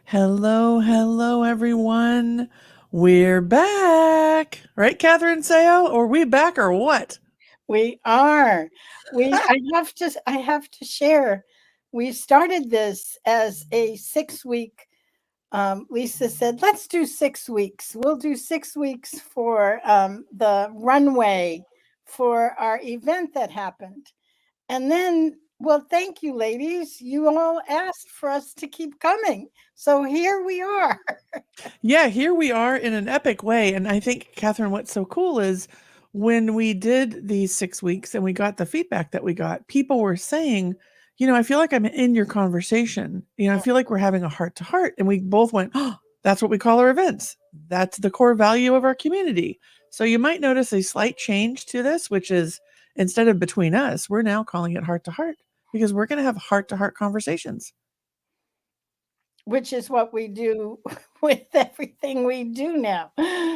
Hello, everyone. We're back. Right, Catherine Seo? Or we back or what? We are. I have to share. We started this as a 6 week. Lisa said, let's do 6 weeks. We'll do 6 weeks for the runway for our event that happened. And then, well, thank you, ladies. You all asked for us to keep coming. So here we are. Yeah, here we are in an epic way. And I think, Catherine, what's so cool is when we did these 6 weeks and we got the feedback that we got, people were saying, I feel like I'm in your conversation. I feel like we're having a heart to heart. And we both went, oh, that's what we call our events. That's the core value of our community. So you might notice a slight change to this, which is instead of between us, we're now calling it heart to heart because we're going to have heart to heart conversations. Which is what we do with everything we do now.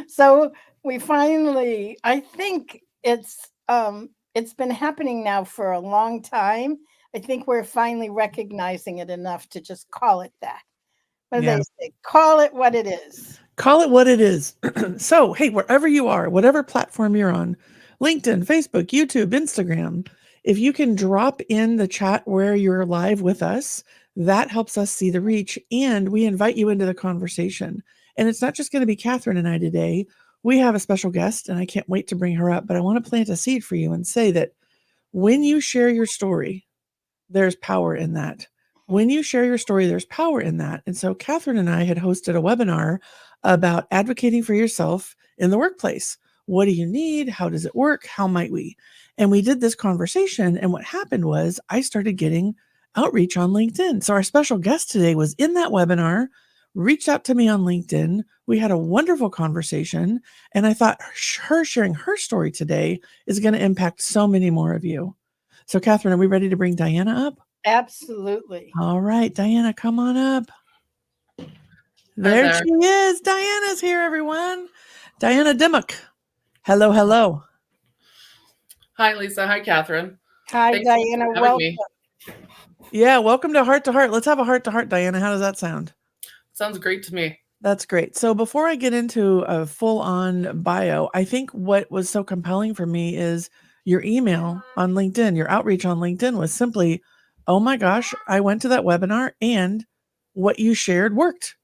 So we finally, I think it's been happening now for a long time. I think we're finally recognizing it enough to just call it that. What do they Yeah. say? Call it what it is. Call it what it is. So, hey, wherever you are, whatever platform you're on, LinkedIn, Facebook, YouTube, Instagram, if you can drop in the chat where you're live with us, that helps us see the reach. And we invite you into the conversation. And it's not just going to be Catherine and I today. We have a special guest, and I can't wait to bring her up. But I want to plant a seed for you and say that when you share your story, there's power in that. When you share your story, there's power in that. And so Catherine and I had hosted a webinar about advocating for yourself in the workplace. What do you need? How does it work? How might we? And we did this conversation. And what happened was I started getting outreach on LinkedIn. So our special guest today was in that webinar, reached out to me on LinkedIn. We had a wonderful conversation. And I thought her sharing her story today is going to impact so many more of you. So, Catherine, are we ready to bring Diana up? Absolutely. All right, Diana, come on up. Hi There there. she is. Diana's here, everyone. Diana Dimmock. Hello. Hi, Lisa. Hi, Catherine. Hi, Thanks so much Diana. for having Welcome. me. Yeah, welcome to Heart to Heart. Let's have a heart to heart, Diana. How does that sound? Sounds great to me. That's great. So, before I get into a full on bio, I think what was so compelling for me is your email on LinkedIn, your outreach on LinkedIn was simply, oh my gosh, I went to that webinar and what you shared worked.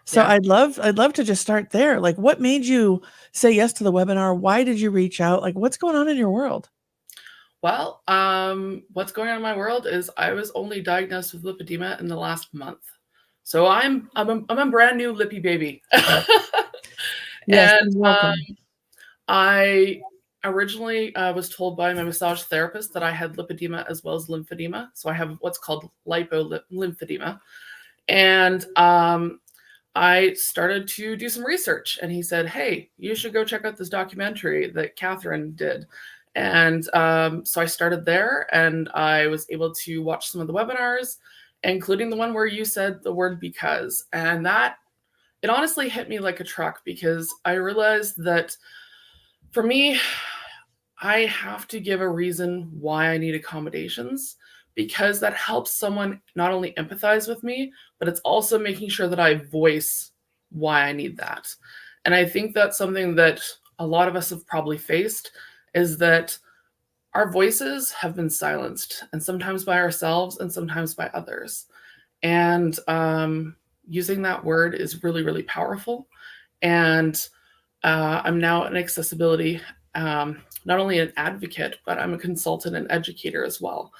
So Yeah. I'd love to just start there. Like, what made you say yes to the webinar? Why did you reach out? Like, what's going on in your world? Well, what's going on in my world is I was only diagnosed with lipedema in the last month. So I'm a brand new lippy baby. Yes, And welcome. I originally was told by my massage therapist that I had lipedema as well as lymphedema. So I have what's called lymphedema. And I started to do some research, and he said, hey, you should go check out this documentary that Catherine did. And so I started there, and I was able to watch some of the webinars, including the one where you said the word because. And that, it honestly hit me like a truck because I realized that for me, I have to give a reason why I need accommodations because that helps someone not only empathize with me, but it's also making sure that I voice why I need that. And I think that's something that a lot of us have probably faced is that our voices have been silenced, and sometimes by ourselves and sometimes by others. And using that word is really, really powerful. And I'm now an accessibility, not only an advocate, but I'm a consultant and educator as well.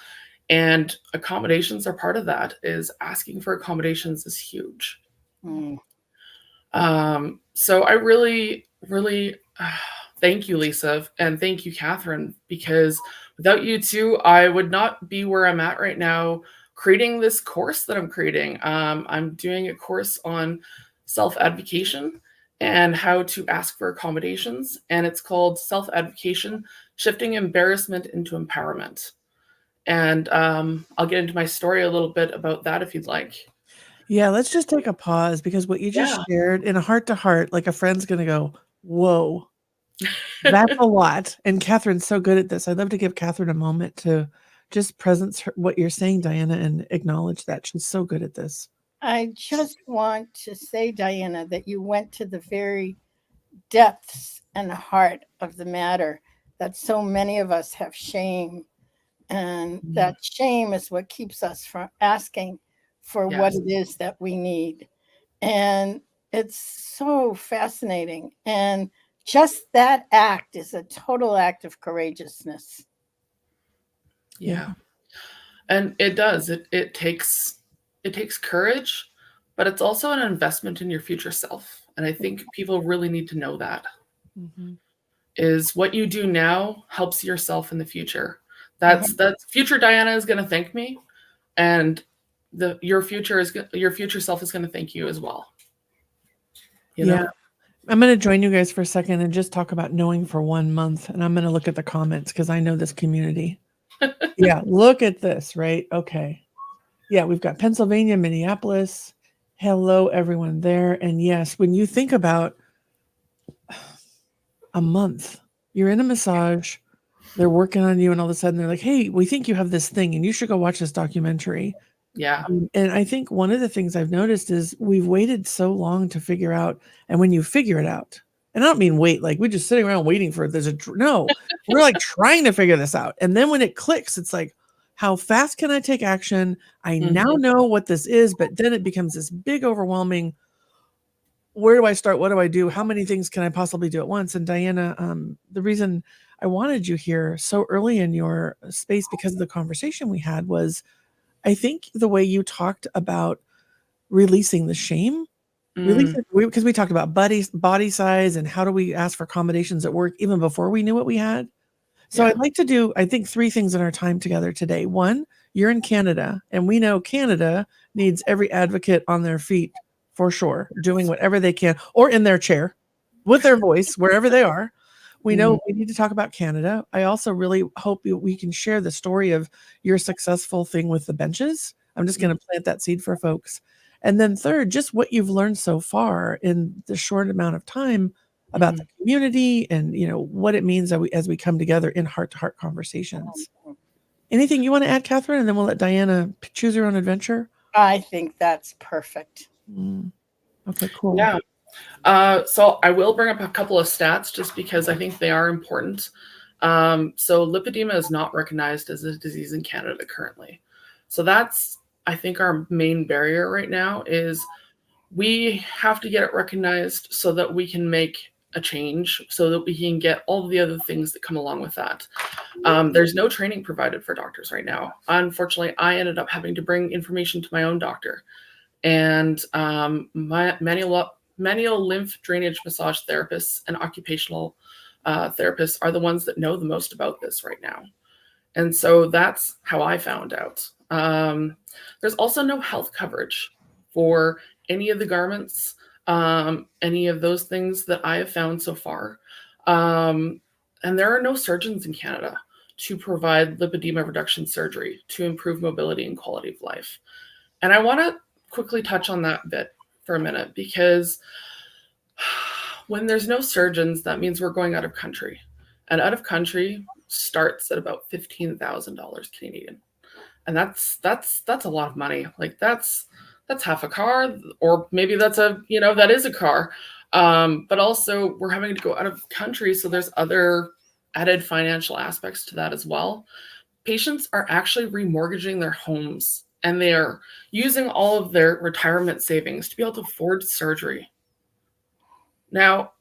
And accommodations are part of that. Is asking for accommodations is huge. So I really, really thank you, Lisa, and thank you, Catherine, because without you two, I would not be where I'm at right now creating this course that I'm creating. I'm doing a course on self-advocation and how to ask for accommodations, and it's called Self-Advocation, Shifting Embarrassment into Empowerment. And I'll get into my story a little bit about that if you'd like. Yeah, let's just take a pause because what you just shared in a heart to heart, like a friend's going to go, whoa, that's a lot. And Catherine's so good at this. I'd love to give Catherine a moment to just presence what you're saying, Diana, and acknowledge that. She's so good at this. I just want to say, Diana, that you went to the very depths and heart of the matter, that so many of us have shame. And that shame is what keeps us from asking for what Yes. it is that we need. And it's so fascinating. And just that act is a total act of courageousness. Yeah. And it does. It takes courage, but it's also an investment in your future self. And I think people really need to know that. Mm-hmm. Is what you do now helps yourself in the future. Mhm. That's future Diana is going to thank me, and your future self is going to thank you as well. You know? Yeah. I'm going to join you guys for a second and just talk about knowing for 1 month. And I'm going to look at the comments because I know this community. Yeah. Look at this, right? Okay. Yeah. We've got Pennsylvania, Minneapolis. Hello, everyone there. And yes, when you think about a month, you're in a massage, they're working on you, and all of a sudden they're like, hey, we think you have this thing and you should go watch this documentary. Yeah. And I think one of the things I've noticed is we've waited so long to figure out, and when you figure it out, and I don't mean wait, like we're just sitting around waiting for it. No, we're like trying to figure this out. And then when it clicks, it's like, how fast can I take action? I now know what this is, but then it becomes this big, overwhelming, where do I start? What do I do? How many things can I possibly do at once? And Diana, the reason I wanted you here so early in your space because of the conversation we had was, I think the way you talked about releasing the shame, because we talked about body size and how do we ask for accommodations at work even before we knew what we had. So Yeah. I'd like to do, I think, 3 things in our time together today. One, you're in Canada, and we know Canada needs every advocate on their feet for sure, doing whatever they can, or in their chair with their voice, wherever they are. We know we need to talk about Canada. I also really hope we can share the story of your successful thing with the benches. I'm just going to plant that seed for folks. And then third, just what you've learned so far in the short amount of time about the community and what it means that as we come together in heart-to-heart conversations. Anything you want to add, Catherine? And then we'll let Diana choose her own adventure. I think that's perfect. Okay, cool. Yeah. So I will bring up a couple of stats just because I think they are important. So lipedema is not recognized as a disease in Canada currently. So that's, I think, our main barrier right now is we have to get it recognized so that we can make a change, so that we can get all the other things that come along with that. There's no training provided for doctors right now. Unfortunately, I ended up having to bring information to my own doctor. And my manual lymph drainage massage therapists and occupational therapists are the ones that know the most about this right now. And so that's how I found out. There's also no health coverage for any of the garments, any of those things that I have found so far. And there are no surgeons in Canada to provide lipedema reduction surgery to improve mobility and quality of life. And I want to quickly touch on that bit for a minute, because when there's no surgeons, that means we're going out of country. And out of country starts at about $15,000 Canadian. And that's a lot of money. Like that's half a car, or maybe that's that is a car. But also we're having to go out of country. So there's other added financial aspects to that as well. Patients are actually remortgaging their homes, and they are using all of their retirement savings to be able to afford surgery. Now,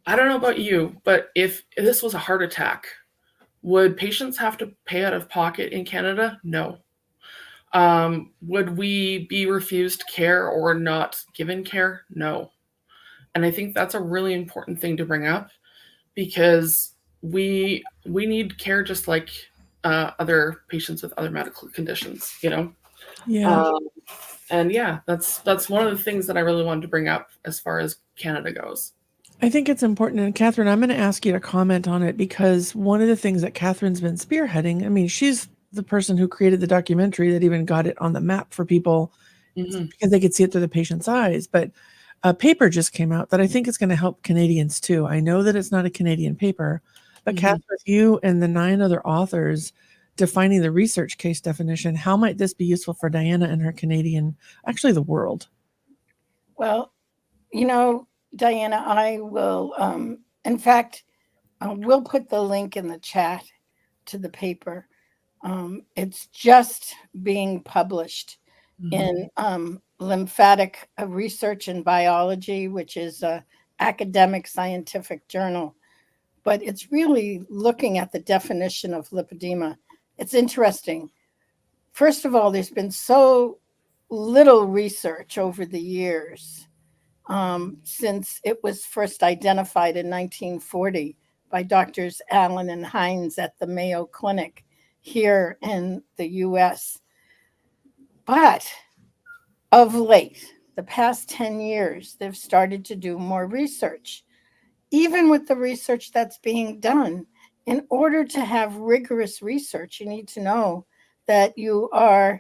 I don't know about you, but if this was a heart attack, would patients have to pay out of pocket in Canada? No. Would we be refused care or not given care? No. And I think that's a really important thing to bring up, because we need care just like other patients with other medical conditions, Yeah. And yeah, that's one of the things that I really wanted to bring up as far as Canada goes. I think it's important. And Catherine, I'm going to ask you to comment on it, because one of the things that Catherine's been spearheading, I mean, she's the person who created the documentary that even got it on the map for people because they could see it through the patient's eyes. But a paper just came out that I think is going to help Canadians too. I know that it's not a Canadian paper, but Catherine, you and the 9 other authors defining the research case definition, how might this be useful for Diana and her Canadian, actually the world? Well, Diana, I will, in fact, we'll put the link in the chat to the paper. It's just being published in Lymphatic Research in Biology, which is an academic scientific journal. But it's really looking at the definition of lipedema. It's interesting. First of all, there's been so little research over the years since it was first identified in 1940 by doctors Allen and Hines at the Mayo Clinic here in the US. But of late, the past 10 years, they've started to do more research. Even with the research that's being done, in order to have rigorous research, you need to know that your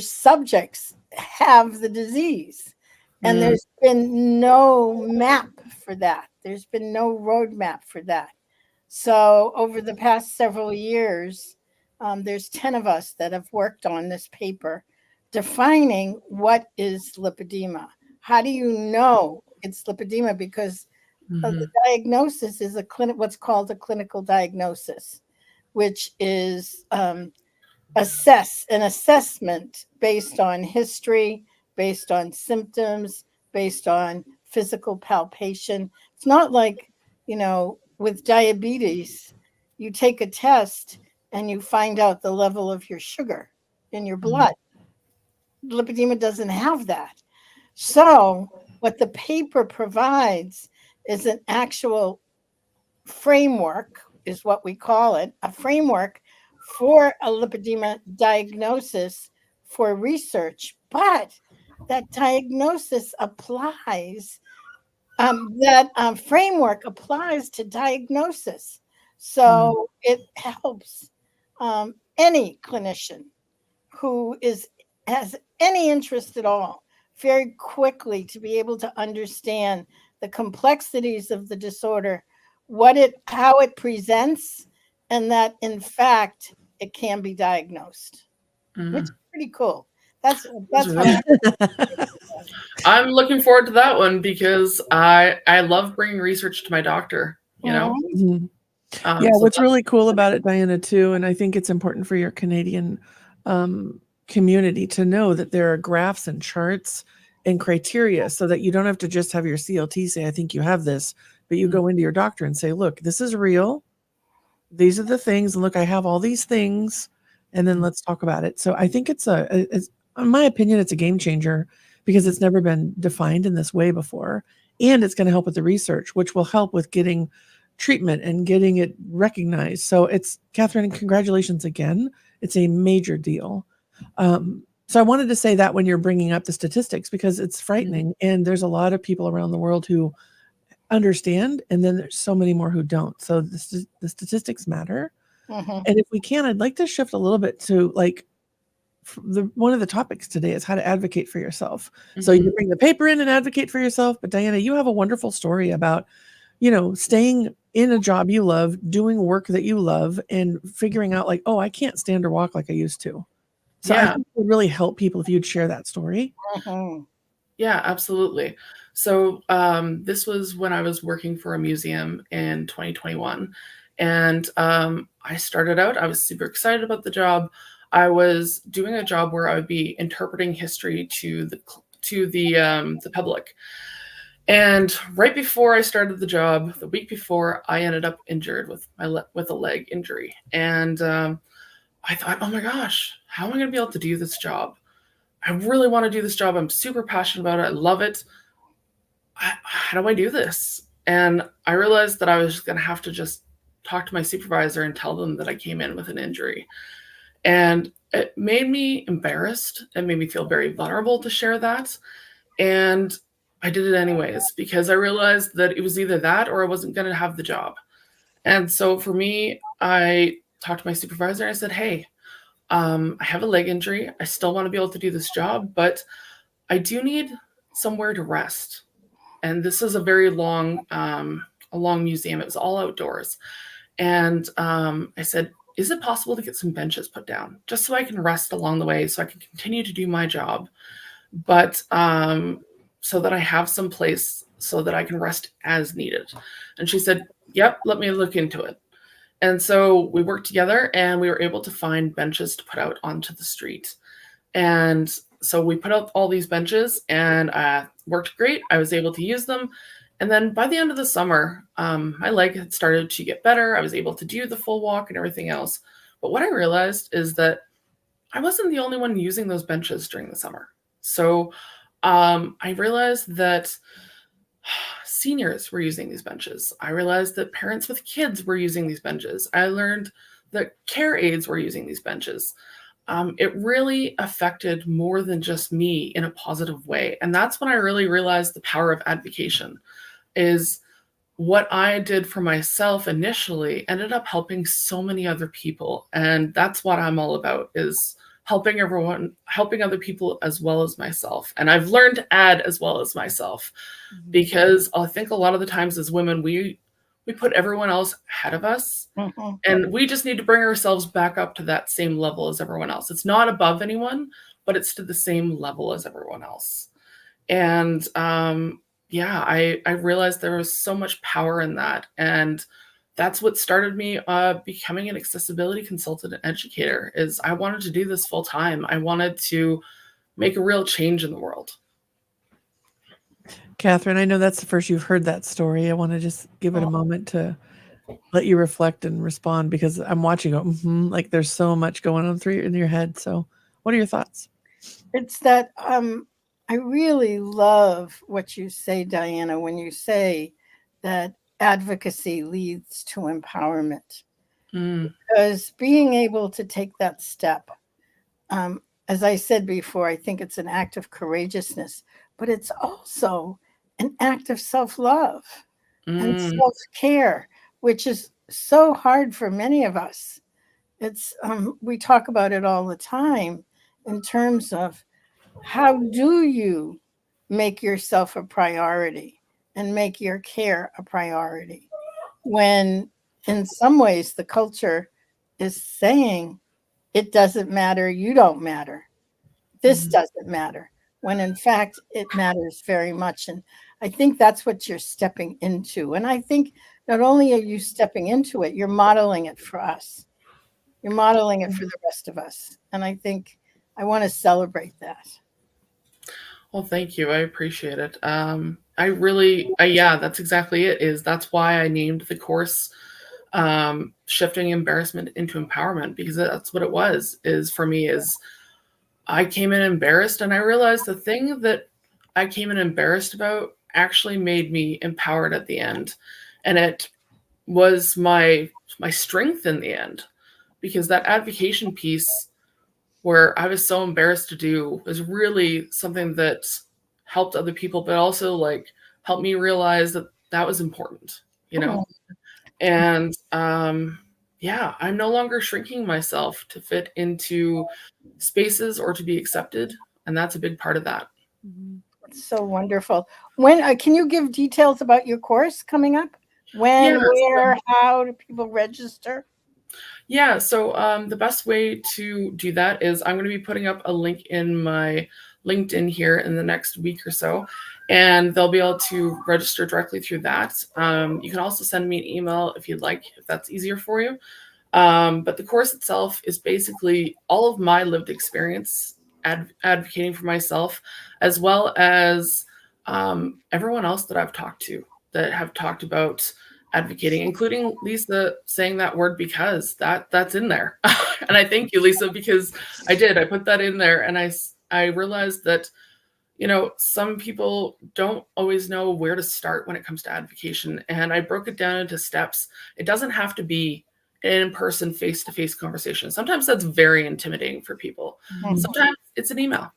subjects have the disease. And there's been no map for that. There's been no roadmap for that. So over the past several years, there's 10 of us that have worked on this paper defining what is lipedema. How do you know it's lipedema? Because the diagnosis is what's called a clinical diagnosis, which is an assessment based on history, based on symptoms, based on physical palpation. It's not like, with diabetes, you take a test and you find out the level of your sugar in your blood. Lipedema doesn't have that. So what the paper provides is an actual framework, is what we call it, a framework for a lipedema diagnosis for research. But that diagnosis applies, framework applies to diagnosis. So it helps any clinician who has any interest at all very quickly to be able to understand the complexities of the disorder, how it presents, and that in fact it can be diagnosed, which is pretty cool. That's what I'm looking forward to that one because I love bringing research to my doctor. Yeah, what's really cool about it, Diana, too, and I think it's important for your Canadian community to know that there are graphs and charts and criteria so that you don't have to just have your CLT say, I think you have this, but you go into your doctor and say, look, this is real. These are the things. And look, I have all these things. And then let's talk about it. So I think it's in my opinion, it's a game changer because it's never been defined in this way before. And it's going to help with the research, which will help with getting treatment and getting it recognized. So Catherine, congratulations again. It's a major deal. So I wanted to say that when you're bringing up the statistics, because it's frightening. And there's a lot of people around the world who understand, and then there's so many more who don't. So the statistics matter. And if we can, I'd like to shift a little bit to one of the topics today is how to advocate for yourself. So you bring the paper in and advocate for yourself. But Diana, you have a wonderful story about, staying in a job you love, doing work that you love, and figuring out oh, I can't stand or walk like I used to. So I think it would really help people if you'd share that story. Yeah, absolutely. So this was when I was working for a museum in 2021. And I started out, I was super excited about the job. I was doing a job where I would be interpreting history to the public. And right before I started the job, the week before, I ended up injured with a leg injury. And I thought, oh my gosh, how am I going to be able to do this job? I really want to do this job. I'm super passionate about it. I love it. How do I do this? And I realized that I was going to have to just talk to my supervisor and tell them that I came in with an injury. And it made me embarrassed. It made me feel very vulnerable to share that. And I did it anyways, because I realized that it was either that or I wasn't going to have the job. And so for me, I talked to my supervisor and I said, hey, I have a leg injury. I still want to be able to do this job, but I do need somewhere to rest. And this is a very long museum. It was all outdoors. And I said, is it possible to get some benches put down just so I can rest along the way so I can continue to do my job, but so that I have some place so that I can rest as needed? And she said, yep, let me look into it. And so we worked together and we were able to find benches to put out onto the street. And so we put out all these benches and worked great. I was able to use them. And then by the end of the summer, my leg had started to get better. I was able to do the full walk and everything else. But what I realized is that I wasn't the only one using those benches during the summer. So I realized that seniors were using these benches. I realized that parents with kids were using these benches. I learned that care aides were using these benches. It really affected more than just me in a positive way. And that's when I really realized the power of advocation is what I did for myself initially ended up helping so many other people. And that's what I'm all about, is helping everyone, helping other people as well as myself. And I've learned to add as well as myself, because I think a lot of the times as women, we put everyone else ahead of us. And we just need to bring ourselves back up to that same level as everyone else. It's not above anyone, but it's to the same level as everyone else. And yeah, I realized there was so much power in that. And that's what started me becoming an accessibility consultant and educator. Is I wanted to do this full time. I wanted to make a real change in the world. Catherine, I know that's the first you've heard that story. I want to just give it a moment to let you reflect and respond, because I'm watching it. Like there's so much going on in your head. So what are your thoughts? It's that I really love what you say, Diana, when you say that advocacy leads to empowerment. Because being able to take that step, as I said before, I think it's an act of courageousness, but it's also an act of self-love and self-care, which is so hard for many of us. It's we talk about it all the time in terms of how do you make yourself a priority and make your care a priority when in some ways the culture is saying it doesn't matter, you don't matter, this doesn't matter, when in fact it matters very much. And I think that's what you're stepping into. And I think not only are you stepping into it, you're modeling it for us. You're modeling it for the rest of us. And I think I want to celebrate that. Well, thank you. I appreciate it. Yeah, that's exactly it. That's why I named the course Shifting Embarrassment into Empowerment, because that's what it was, is for me, is I came in embarrassed, and I realized the thing that I came in embarrassed about actually made me empowered at the end. And it was my strength in the end, because that advocation piece where I was so embarrassed to do was really something that helped other people, but also like helped me realize that that was important, you know? And yeah, I'm no longer shrinking myself to fit into spaces or to be accepted. And that's a big part of that. It's so wonderful. When can you give details about your course coming up? When, Yeah, where, how do people register? Yeah, so the best way to do that is I'm going to be putting up a link in my LinkedIn here in the next week or so, and they'll be able to register directly through that. You can also send me an email if you'd like, if that's easier for you. But the course itself is basically all of my lived experience advocating for myself, as well as everyone else that I've talked to that have talked about advocating, including Lisa saying that word, because that's in there. And I thank you, Lisa, because I put that in there, and I realized that, you know, some people don't always know where to start when it comes to advocation, and I broke it down into steps. It doesn't have to be an in-person, face-to-face conversation. Sometimes that's very intimidating for people. Sometimes it's an email.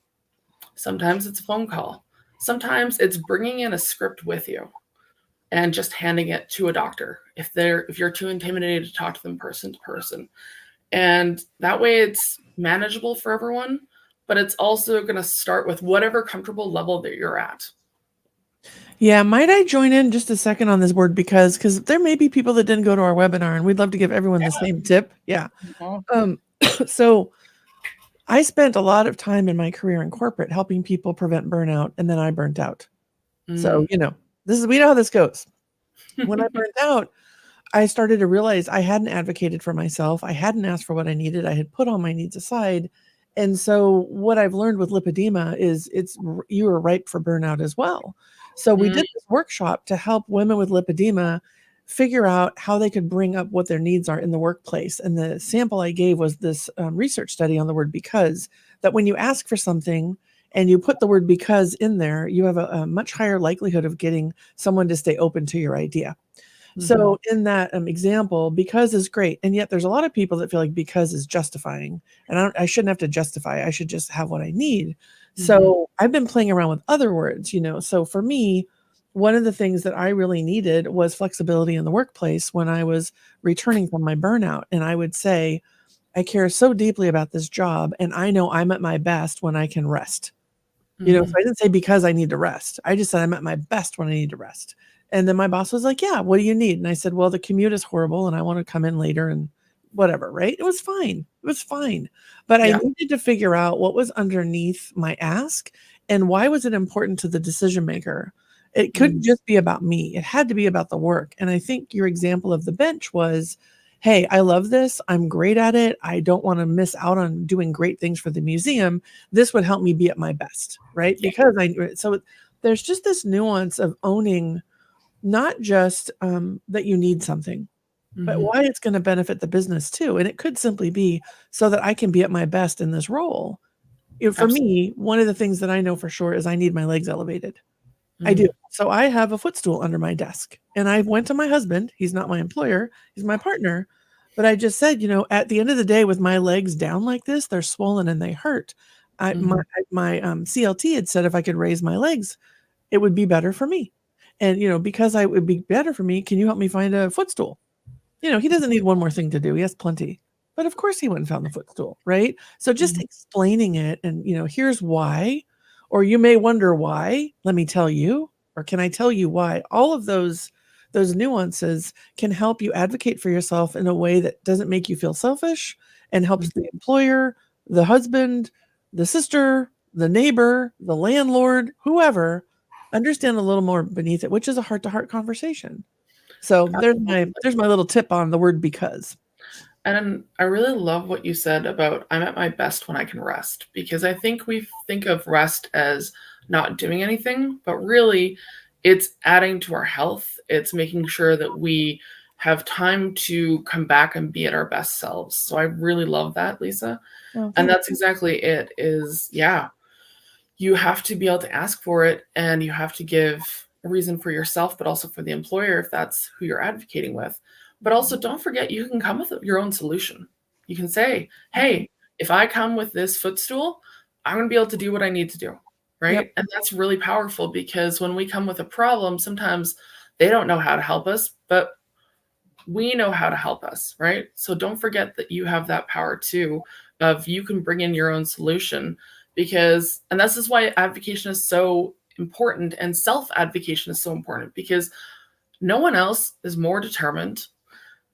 Sometimes it's a phone call. Sometimes it's bringing in a script with you and just handing it to a doctor if you're too intimidated to talk to them person to person. And that way it's manageable for everyone, but it's also going to start with whatever comfortable level that you're at. Yeah, might I join in just a second on this word because there may be people that didn't go to our webinar, and we'd love to give everyone the same tip. Yeah. Mhm. So I spent a lot of time in my career in corporate helping people prevent burnout, and then I burnt out. So, we know how this goes. When I burnt out, I started to realize I hadn't advocated for myself. I hadn't asked for what I needed. I had put all my needs aside. And so what I've learned with lipedema is you are ripe for burnout as well. So we did this workshop to help women with lipedema figure out how they could bring up what their needs are in the workplace. And the sample I gave was this research study on the word because, that when you ask for something and you put the word because in there, you have a much higher likelihood of getting someone to stay open to your idea. So in that example, because is great. And yet there's a lot of people that feel like because is justifying. And I shouldn't have to justify. I should just have what I need. So I've been playing around with other words, So for me, one of the things that I really needed was flexibility in the workplace when I was returning from my burnout. And I would say, I care so deeply about this job. And I know I'm at my best when I can rest. So I didn't say because I need to rest. I just said I'm at my best when I need to rest. And then my boss was like, yeah, what do you need? And I said, well, the commute is horrible and I want to come in later and whatever, right? It was fine. It was fine. But I needed to figure out what was underneath my ask and why was it important to the decision maker. It couldn't just be about me. It had to be about the work. And I think your example of the bench was, hey, I love this. I'm great at it. I don't want to miss out on doing great things for the museum. This would help me be at my best, right? Because so there's just this nuance of owning not just that you need something, but why it's going to benefit the business too. And it could simply be so that I can be at my best in this role. For me, one of the things that I know for sure is I need my legs elevated. I do. So I have a footstool under my desk. And I went to my husband. He's not my employer. He's my partner. But I just said, at the end of the day, with my legs down like this, they're swollen and they hurt. My CLT had said if I could raise my legs, it would be better for me. And, because it would be better for me, can you help me find a footstool? He doesn't need one more thing to do. He has plenty. But of course he went and found the footstool, right? So just explaining it and, here's why. Or you may wonder why. Let me tell you. Or can I tell you why? All of those nuances can help you advocate for yourself in a way that doesn't make you feel selfish and helps the employer, the husband, the sister, the neighbor, the landlord, whoever understand a little more beneath it, which is a heart-to-heart conversation. So there's my little tip on the word because. And I really love what you said about I'm at my best when I can rest, because I think we think of rest as not doing anything, but really it's adding to our health. It's making sure that we have time to come back and be at our best selves. So I really love that, Lisa. And that's exactly it is, you have to be able to ask for it and you have to give a reason for yourself, but also for the employer if that's who you're advocating with. But also don't forget you can come with your own solution. You can say, hey, if I come with this footstool, I'm going to be able to do what I need to do. Right. Yep. And that's really powerful because when we come with a problem, sometimes they don't know how to help us, but we know how to help us. Right. So don't forget that you have that power too, of you can bring in your own solution because, and this is why advocation is so important and self-advocation is so important because no one else is more determined,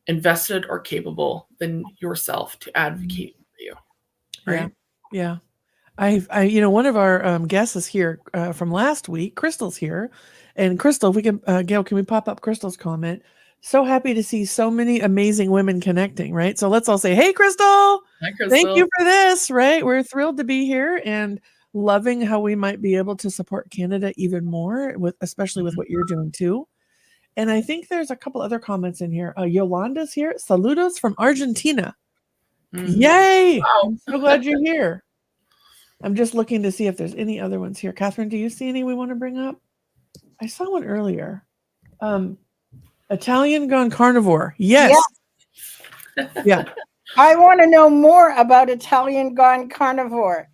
invested, or capable than yourself to advocate for you. Right? Yeah. One of our guests is here from last week. Crystal's here, and Crystal, if we can, Gail, can we pop up Crystal's comment? So happy to see so many amazing women connecting. Right. So let's all say, "Hey, Crystal! Hi, Crystal. Thank you for this." Right. We're thrilled to be here and loving how we might be able to support Canada even more, especially with what you're doing too. And I think there's a couple other comments in here. Yolanda's here. Saludos from Argentina. Yay! Wow. I'm so glad you're here. I'm just looking to see if there's any other ones here. Catherine, do you see any we want to bring up? I saw one earlier. Italian gone carnivore. Yes. Yeah. I want to know more about Italian gone carnivore.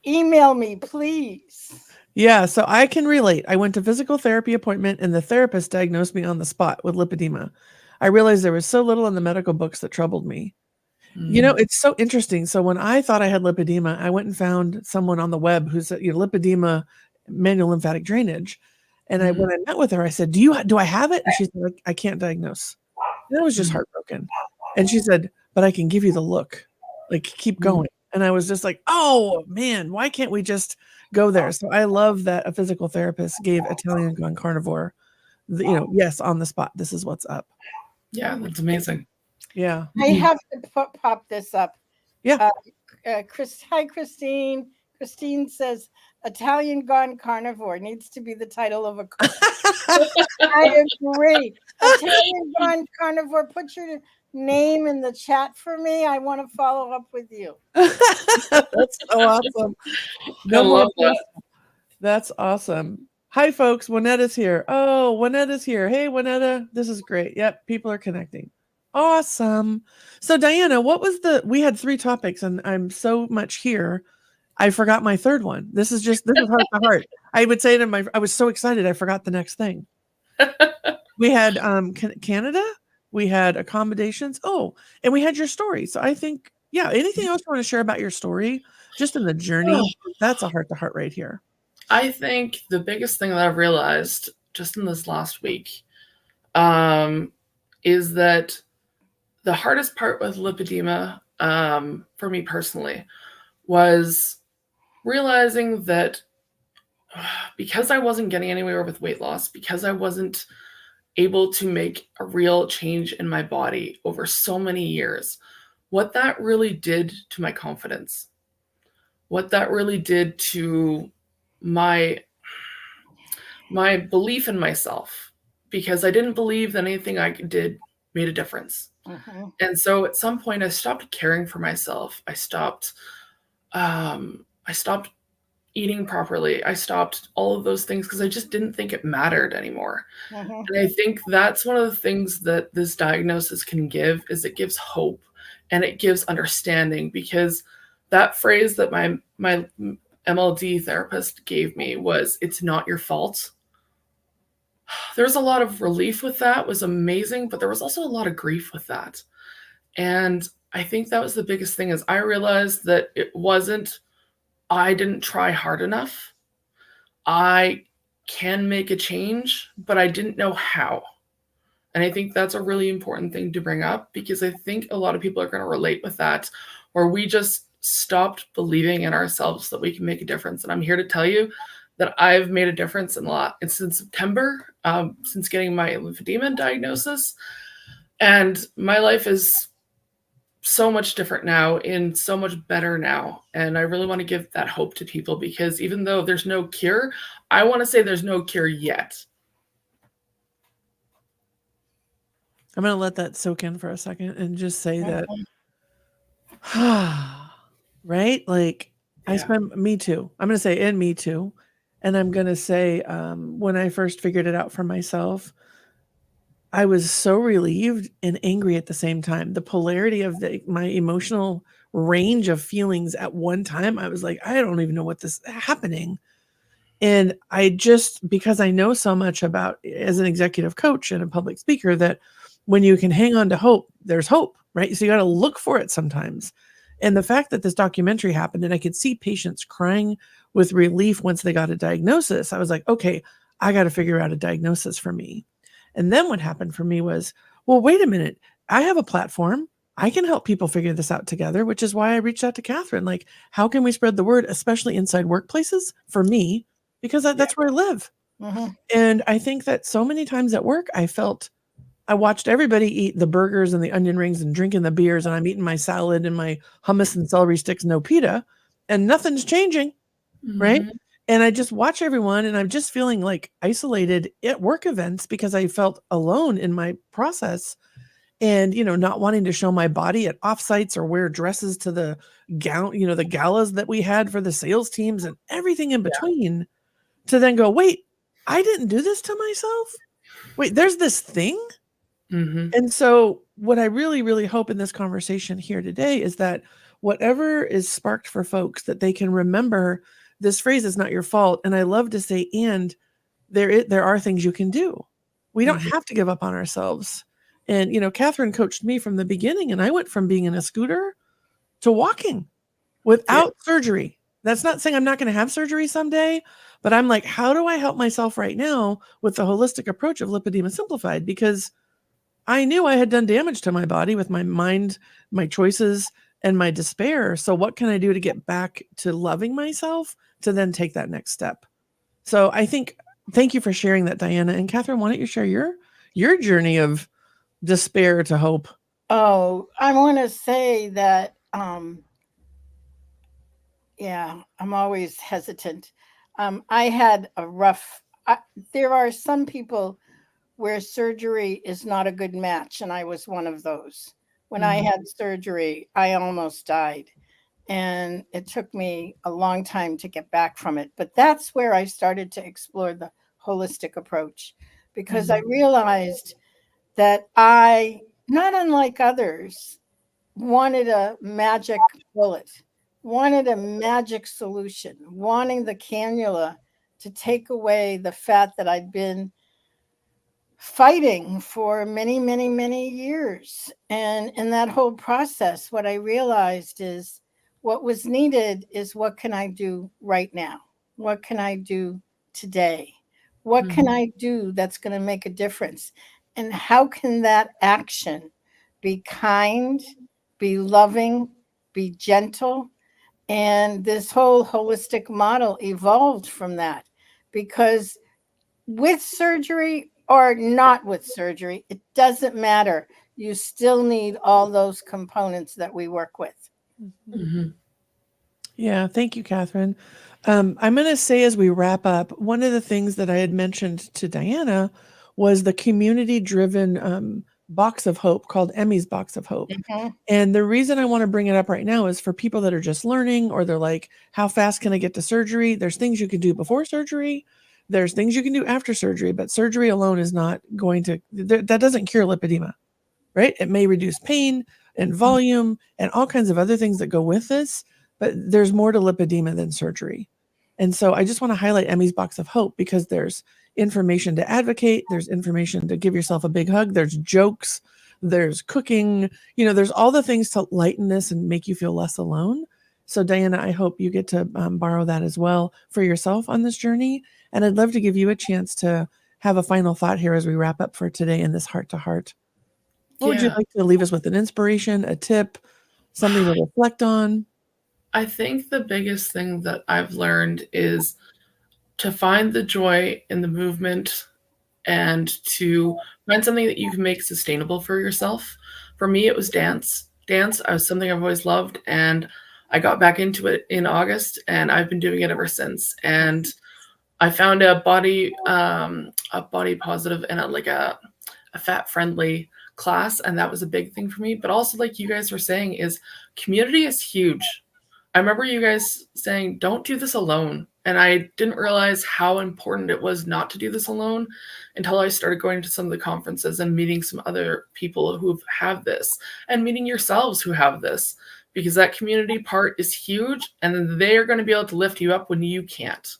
Email me, please. Yeah, so I can relate. I went to physical therapy appointment and the therapist diagnosed me on the spot with lipedema. I realized there was so little in the medical books that troubled me. It's so interesting. So when I thought I had lipedema, I went and found someone on the web who said, lipedema manual lymphatic drainage. And Mhm. when I met with her, I said, do I have it? And she said, I can't diagnose. And I was just Mhm. heartbroken. And she said, but I can give you the look, like keep Mhm. going. And I was just like, oh man, why can't we just go there? So I love that a physical therapist gave Italian Gone Carnivore, yes, on the spot, this is what's up. Yeah, that's amazing. Yeah. I have to pop this up. Yeah. Hi, Christine. Christine says, Italian Gone Carnivore needs to be the title of a cook. I agree. Italian Gone Carnivore, put your name in the chat for me. I want to follow up with you. That's so awesome. I love that. That's awesome. Hi, folks. Juanetta's here. Oh, Juanetta's here. Hey, Juanetta. This is great. Yep, people are connecting. Awesome. So, Diana, we had 3 topics, and I'm so much here. I forgot my third one. This is heart to heart. I would say I was so excited. I forgot the next thing. We had Canada. We had accommodations. Oh, and we had your story. So I think, yeah, anything else you want to share about your story, just in the journey? That's a heart to heart right here. I think the biggest thing that I've realized just in this last week is that the hardest part with lipedema for me personally was realizing that because I wasn't getting anywhere with weight loss, because I wasn't able to make a real change in my body over so many years, what that really did to my confidence, what that really did to my belief in myself, because I didn't believe that anything I did made a difference. Mm-hmm. And so at some point I stopped caring for myself. I stopped eating properly. I stopped all of those things because I just didn't think it mattered anymore. Mm-hmm. And I think that's one of the things that this diagnosis can give, is it gives hope and it gives understanding, because that phrase that my MLD therapist gave me was, it's not your fault. There was a lot of relief with that. It was amazing, but there was also a lot of grief with that. And I think that was the biggest thing, is I realized that it wasn't, I didn't try hard enough. I can make a change, but I didn't know how. And I think that's a really important thing to bring up, because I think a lot of people are going to relate with that, where we just stopped believing in ourselves that we can make a difference. And I'm here to tell you that I've made a difference in a lot. It's since September, since getting my lymphedema diagnosis. And my life is so much different now, and so much better now. And I really want to give that hope to people, because even though there's no cure, I want to say there's no cure yet. I'm going to let that soak in for a second and just say that, right? Like, Yeah. me too. I'm going to say, and me too. And I'm going to say, when I first figured it out for myself, I was so relieved and angry at the same time. The polarity of my emotional range of feelings at one time, I was like, I don't even know what this is happening. And because I know so much about, as an executive coach and a public speaker, that when you can hang on to hope, there's hope, right? So you got to look for it sometimes. And the fact that this documentary happened and I could see patients crying with relief once they got a diagnosis, I was like, okay, I got to figure out a diagnosis for me. And then what happened for me was, well, wait a minute, I have a platform. I can help people figure this out together, which is why I reached out to Catherine. Like, how can we spread the word, especially inside workplaces for me, because that's where I live. Mm-hmm. And I think that so many times at work, I watched everybody eat the burgers and the onion rings and drinking the beers, and I'm eating my salad and my hummus and celery sticks, no pita, and nothing's changing, right? Mm-hmm. And I just watch everyone, and I'm just feeling like isolated at work events because I felt alone in my process, and not wanting to show my body at offsites or wear dresses to the gown, the galas that we had for the sales teams and everything in between. To then go, wait, I didn't do this to myself. Wait, there's this thing. Mm-hmm. And so what I really, really hope in this conversation here today is that whatever is sparked for folks, that they can remember this phrase is not your fault. And I love to say, and there are things you can do. We don't have to give up on ourselves. And, Catherine coached me from the beginning, and I went from being in a scooter to walking without surgery. That's not saying I'm not going to have surgery someday, but I'm like, how do I help myself right now with the holistic approach of Lipedema Simplified? Because I knew I had done damage to my body with my mind, my choices, and my despair. So what can I do to get back to loving myself to then take that next step? So I think, thank you for sharing that, Diana. And Catherine, why don't you share your journey of despair to hope? Oh, I want to say that, yeah, I'm always hesitant. I had a rough, there are some people where surgery is not a good match, and I was one of those. When I had surgery, I almost died, and it took me a long time to get back from it. But that's where I started to explore the holistic approach, because I realized that I, not unlike others, wanted a magic bullet, wanted a magic solution, wanting the cannula to take away the fat that I'd been fighting for many, many, many years. And in that whole process, what I realized is what was needed is, what can I do right now? What can I do today? What can I do that's going to make a difference? And how can that action be kind, be loving, be gentle? And this whole holistic model evolved from that, because with surgery or not with surgery, it doesn't matter. You still need all those components that we work with. Mm-hmm. Yeah, thank you, Catherine. I'm going to say as we wrap up, one of the things that I had mentioned to Diana was the community driven box of hope called Emmy's Box of Hope. Mm-hmm. And the reason I want to bring it up right now is for people that are just learning, or they're like, how fast can I get to surgery? There's things you can do before surgery. There's things you can do after surgery, but surgery alone is not going to, that doesn't cure lipedema, right? It may reduce pain and volume and all kinds of other things that go with this, but there's more to lipedema than surgery. And so I just want to highlight Emmy's Box of Hope, because there's information to advocate, there's information to give yourself a big hug, there's jokes, there's cooking, there's all the things to lighten this and make you feel less alone. So Diana, I hope you get to borrow that as well for yourself on this journey. And I'd love to give you a chance to have a final thought here as we wrap up for today in this heart to heart. What would you Yeah. like to leave us with? An inspiration, a tip, something to reflect on? I think the biggest thing that I've learned is to find the joy in the movement and to find something that you can make sustainable for yourself. For me, it was dance. Dance was something I've always loved, and I got back into it in August, and I've been doing it ever since. And I found a body positive and a fat friendly class, and that was a big thing for me. But also, like you guys were saying, is community is huge. I remember you guys saying, don't do this alone. And I didn't realize how important it was not to do this alone until I started going to some of the conferences and meeting some other people who have this, and meeting yourselves who have this, because that community part is huge, and they are going to be able to lift you up when you can't.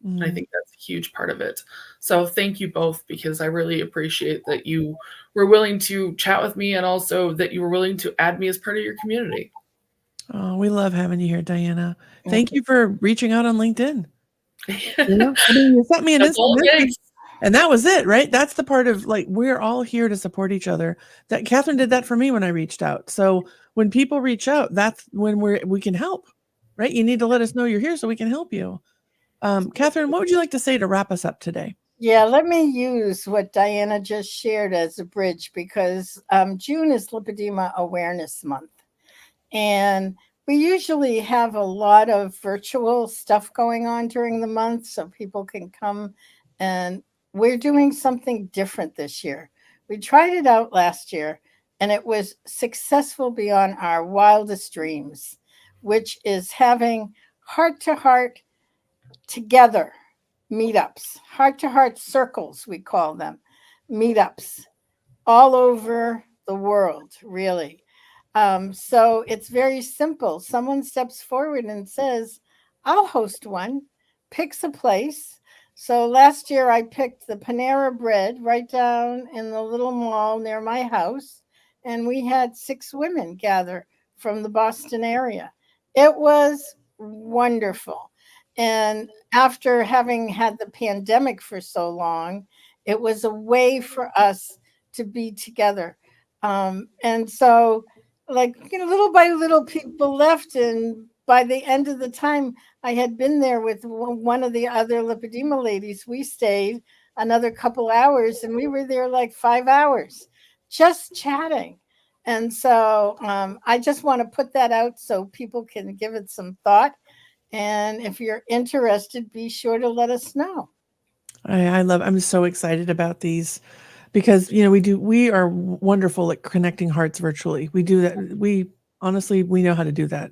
And I think that's a huge part of it. So thank you both, because I really appreciate that you were willing to chat with me, and also that you were willing to add me as part of your community. Oh, we love having you here, Diana. Thank you for reaching out on LinkedIn. You sent me an That's all instant it message, takes. and that was it, right? That's the part of, like, we're all here to support each other. That Catherine did that for me when I reached out. So when people reach out, that's when we can help, right? You need to let us know you're here so we can help you. Catherine, what would you like to say to wrap us up today? Yeah, let me use what Diana just shared as a bridge, because June is Lipedema Awareness Month. And we usually have a lot of virtual stuff going on during the month so people can come. And we're doing something different this year. We tried it out last year, and it was successful beyond our wildest dreams, which is having heart to heart together meetups, heart to heart circles, we call them, meetups all over the world, really. So it's very simple. Someone steps forward and says, I'll host one, picks a place. So last year I picked the Panera Bread right down in the little mall near my house, and we had 6 women gather from the Boston area. It was wonderful. And after having had the pandemic for so long, it was a way for us to be together. And so, like, little by little, people left. And by the end of the time I had been there with one of the other lipedema ladies, we stayed another couple hours, and we were there like 5 hours just chatting. And so I just want to put that out so people can give it some thought. And if you're interested, be sure to let us know. I'm so excited about these because, we are wonderful at connecting hearts virtually. We do that. We know how to do that.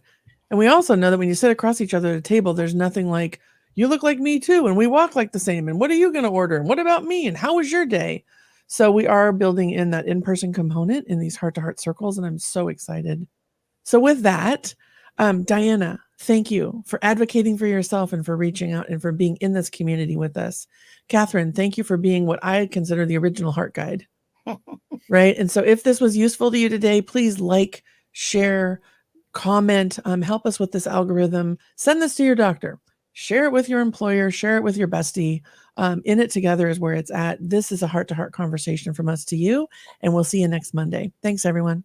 And we also know that when you sit across each other at a table, there's nothing like, you look like me too, and we walk like the same. And what are you going to order? And what about me? And how was your day? So we are building in that in-person component in these heart-to-heart circles, and I'm so excited. So with that, Diana, thank you for advocating for yourself and for reaching out and for being in this community with us. Catherine, thank you for being what I consider the original heart guide. Right. And so if this was useful to you today, please like, share, comment, help us with this algorithm. Send this to your doctor. Share it with your employer. Share it with your bestie. In It Together is where it's at. This is a heart-to-heart conversation from us to you, and we'll see you next Monday. Thanks, everyone.